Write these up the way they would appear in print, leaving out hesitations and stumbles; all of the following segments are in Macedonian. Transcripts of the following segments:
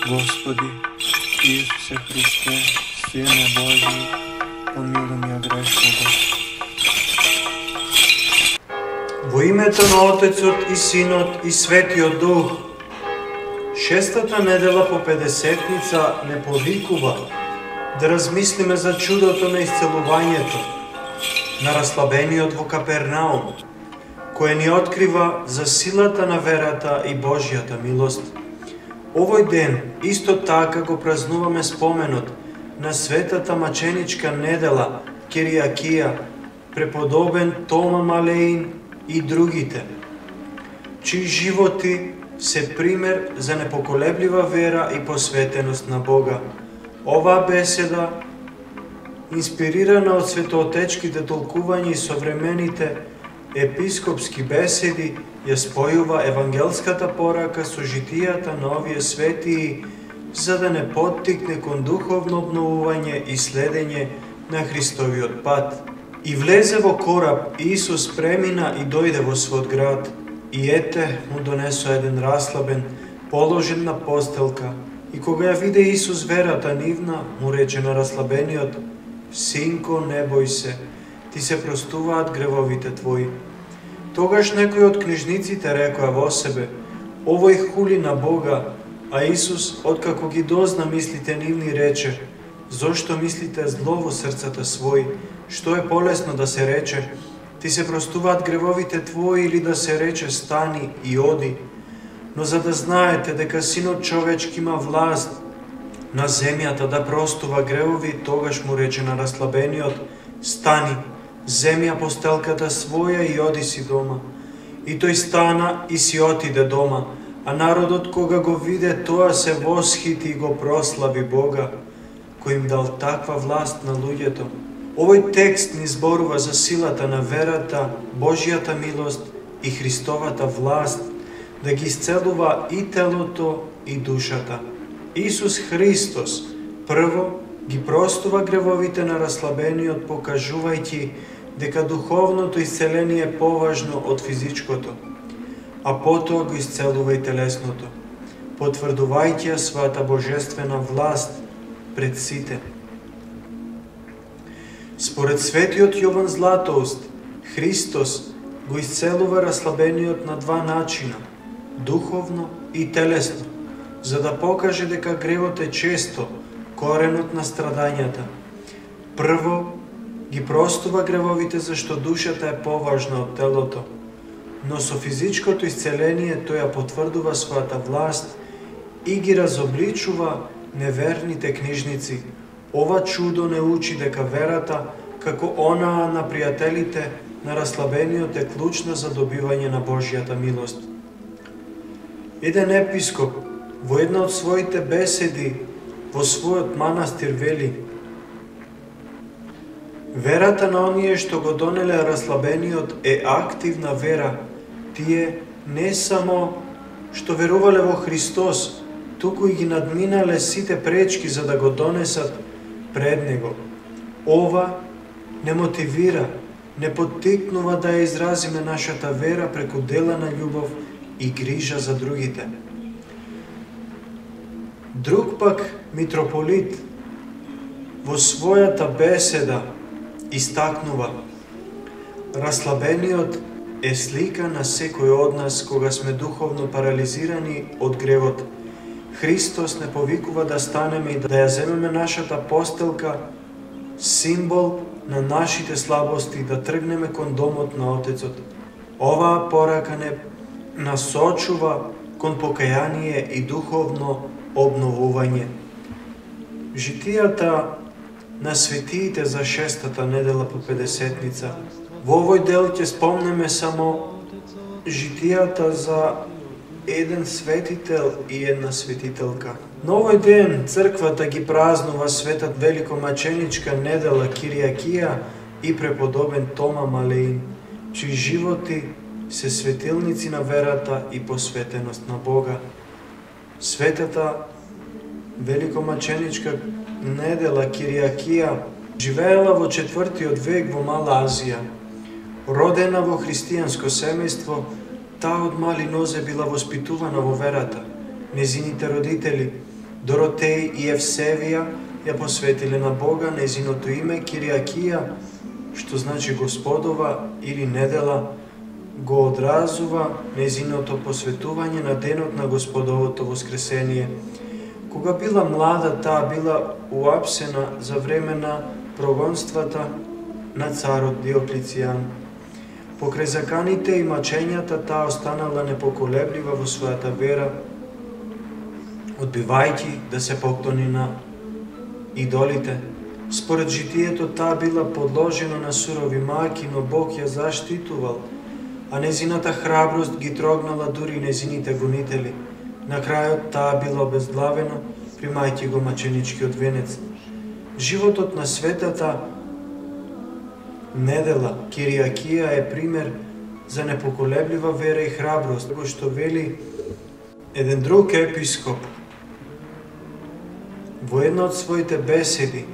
Господи, Исусе Христе, Сине Божий, помилуй ме грешного. Во името на Отецот и Синот и Светиот Дух, шестата недела по Педесетница не повикува да размислиме за чудото на исцелувањето, на расслабениот во Капернаум, кое ни открива за силата на верата и Божјата милост. Овој ден исто така го празнуваме споменот на светата маченичка недела Кириакија, преподобен Тома Малеин и другите, чии животи се пример за непоколеблива вера и посветеност на Бога. Оваа беседа, инспирирана од светоотечките толкувања и современите епископски беседи, ја спојува евангелската порака со житијата на овие светии, за да не поттикне кон духовно обновување и следење на Христовиот пат. И влезе во кораб, Исус премина и дојде во својот град, и ете му донесо еден расслабен, положен на постелка, и кога ја виде Исус верата нивна, му рече на расслабениот: Синко, не бој се, ти се простуваат гревовите твои. Тогаш некои од книжниците рекоа во себе: овој хули на Бога, а Исус, откако ги дозна мислите нивни, рече: зошто мислите зло во срцата своји? Што е полесно да се рече: ти се простуваат гревовите твои, или да се рече: стани и оди? Но за да знаете дека Синот човечки има власт на земјата да простува гревови, тогаш му рече на расслабениот: стани, земи ја постелката своја и оди си дома. И тој стана и си отиде дома, а народот кога го виде тоа се восхити и го прослави Бога, кој им дал таква власт на луѓето. Овој текст ни зборува за силата на верата, Божјата милост и Христовата власт да ги исцелува и телото и душата. Исус Христос прво ги простува гревовите на расслабениот, покажувајќи дека духовното исцеление е поважно од физичкото, а потоа го исцелува и телесното, потврдувајќи ја својата божествена власт пред сите. Според светиот Јован Златоуст, Христос го исцелува расслабениот на два начина, духовно и телесно, за да покаже дека гревот е често коренот на страдањата. Прво ги простува гревовите зашто душата е поважна од телото, но со физичкото исцеление тој ја потврдува својата власт и ги разобличува неверните книжници. Ова чудо не учи дека верата, како онаа на пријателите на расслабениот, е клучна за добивање на Божјата милост. Еден епископ во една од своите беседи во својот манастир вели: верата на оние што го донеле расслабениот е активна вера. Тие не само што верувале во Христос, туку и ги надминале сите пречки за да го донесат пред Него. Ова не мотивира, не поттикнува да ја изразиме нашата вера преку дела на љубов и грижа за другите. Друг пак митрополит во својата беседа истакнува: расслабениот е слика на секој од нас кога сме духовно парализирани од гревот. Христос не повикува да станеме и да ја земеме нашата постелка, символ на нашите слабости, да тргнеме кон домот на Отецот. Оваа порака не насочува кон покаяние и духовно обновување. Житијата на светиите за шестата недела по Педесетница. Во овој дел ќе спомнеме само житијата за еден светител и една светителка. На овој ден црквата ги празнува светат великомаченичка недела Кириакија и преподобен Тома Малеин, чии животи се светилници на верата и посветеност на Бога. Светата великомаченичка недела Кириакија живеела во 4 век во Мала Азија. Родена во христијанско семејство, таа од мали нозе била воспитувана во верата. Незините родители Доротеј и Евсевија ја посветиле на Бога нејзиното име Кириакија, што значи Господова или недела, го одразува нејзиното посветување на денот на Господовото воскресение. Кога била млада, таа била уапсена за време на прогонствата на царот Диоклицијан. Покрај заканите и мачењата, таа останала непоколеблива во својата вера, одбивајќи да се поклони на идолите. Според житието, таа била подложена на сурови маки, но Бог ја заштитувал, а незината храброст ги трогнала дури незините гонители. На крајот таа била обезглавена, примајќи го маченичкиот венец. Животот на светата недела Кириакија е пример за непоколеблива вера и храброст, како што вели еден друг епископ во една од своите беседи.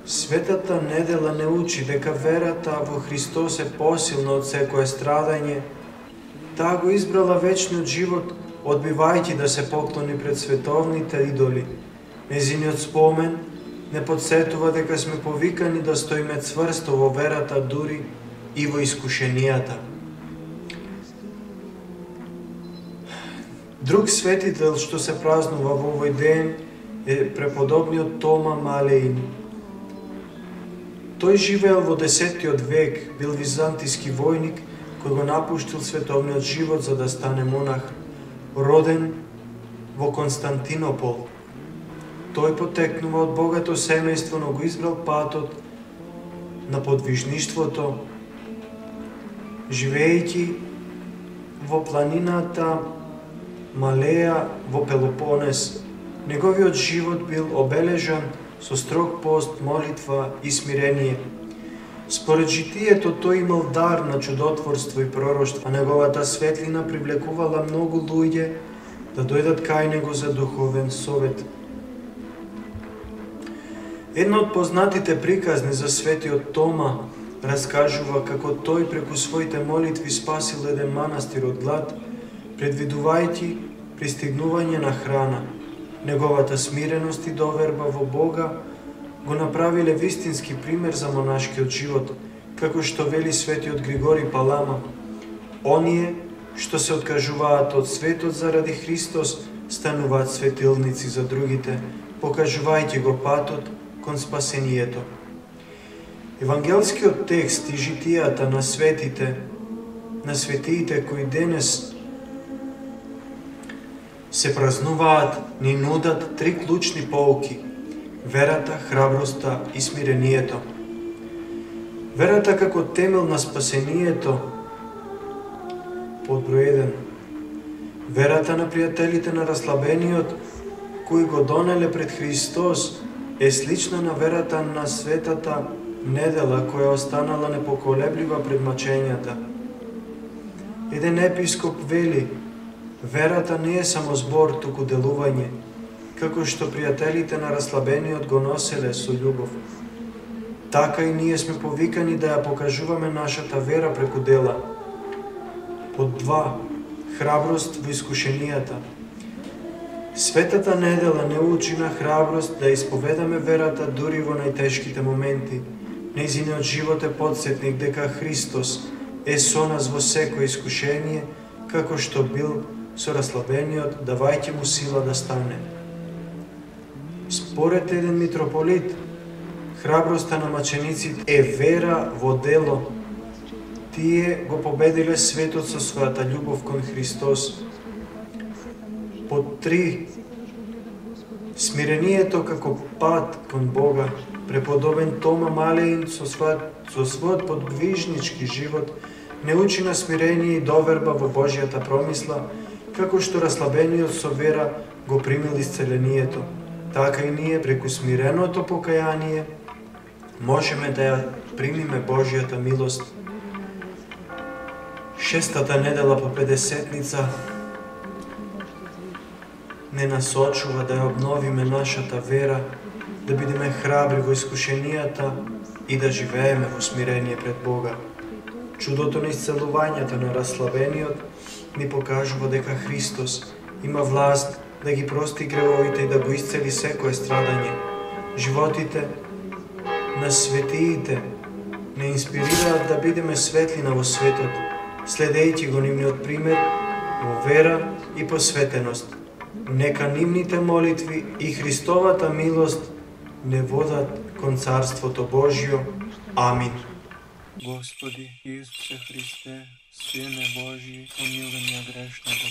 Светата недела не учи дека верата во Христос е посилна од секое страдање. Таа го избрала вечниот живот, одбивајќи да се поклони пред световните идоли. Незиниот спомен не подсетува дека сме повикани да стоиме цврсто во верата дури и во искушенијата. Друг светител што се празнува во овој ден е преподобниот Тома Малеин. Тој живеел во 10 век, бил византиски војник кој го напуштил световниот живот за да стане монах. Роден во Константинопол. Тој потекнува од богато семејство, но го избрал патот на подвижништвото, живеејќи во планината Малеја во Пелопонес. Неговиот живот бил обележан со строг пост, молитва и смирение. Според житието, тој имал дар на чудотворство и пророштво, а неговата светлина привлекувала многу луѓе да дојдат кај него за духовен совет. Една од познатите приказни за светиот Тома раскажува како тој преку своите молитви спасил еден манастир од глад, предвидувајќи пристигнување на храна. Неговата смиреност и доверба во Бога го направиле вистински пример за монашкиот живот, како што вели светиот Григори Палама. Оние што се откажуваат од светот заради Христос, стануваат светилници за другите, покажувајќи го патот кон спасението. Евангелскиот текст и житијата на светиите кои денес се празнуваат, ни нудат три клучни поуки: верата, храброста и смирението. Верата како темел на спасението, под број 1. Верата на пријателите на расслабениот, кои го донеле пред Христос, е слична на верата на светата недела, која останала непоколеблива пред мачењата. Еден епископ вели: верата не е само збор, туку делување, како што пријателите на расслабениот го носеле со љубов. Така и ние сме повикани да ја покажуваме нашата вера преку дела. Под 2. Храброст во искушенијата. Светата недела не учи на храброст да исповедаме верата дури во најтешките моменти. Нејзиниот живот е подсетник дека Христос е со нас во секое искушение, како што бил со расслабениот, давајќи му сила да стане. Според еден митрополит, храброста на мачениците е вера во дело. Тие го победиле светот со својата љубов кон Христос. Под 3. Смирението како пат кон Бога. Преподобен Тома Малеин со својот подвижнички живот не учи на смирение и доверба во Божјата промисла, како што расслабениот со вера го примил исцелението. Така и ние преку смиреното покаяние можеме да ја примиме Божјата милост. Шестата недела по Педесетница не насочува да ја обновиме нашата вера, да бидеме храбри во искушенијата и да живееме во смирение пред Бога. Чудото на исцелувањето на расслабениот ни покажува дека Христос има власт да ги прости гревовите и да го исцели секое страдање. Животите на светиите не инспирираат да бидеме светлина во светот, следејќи го нивниот пример во вера и посветеност. Нека нивните молитви и Христовата милост не водат кон Царството Божјо. Амин. Господи Исусе Христе, Сине Божji, помилуй меня грешного.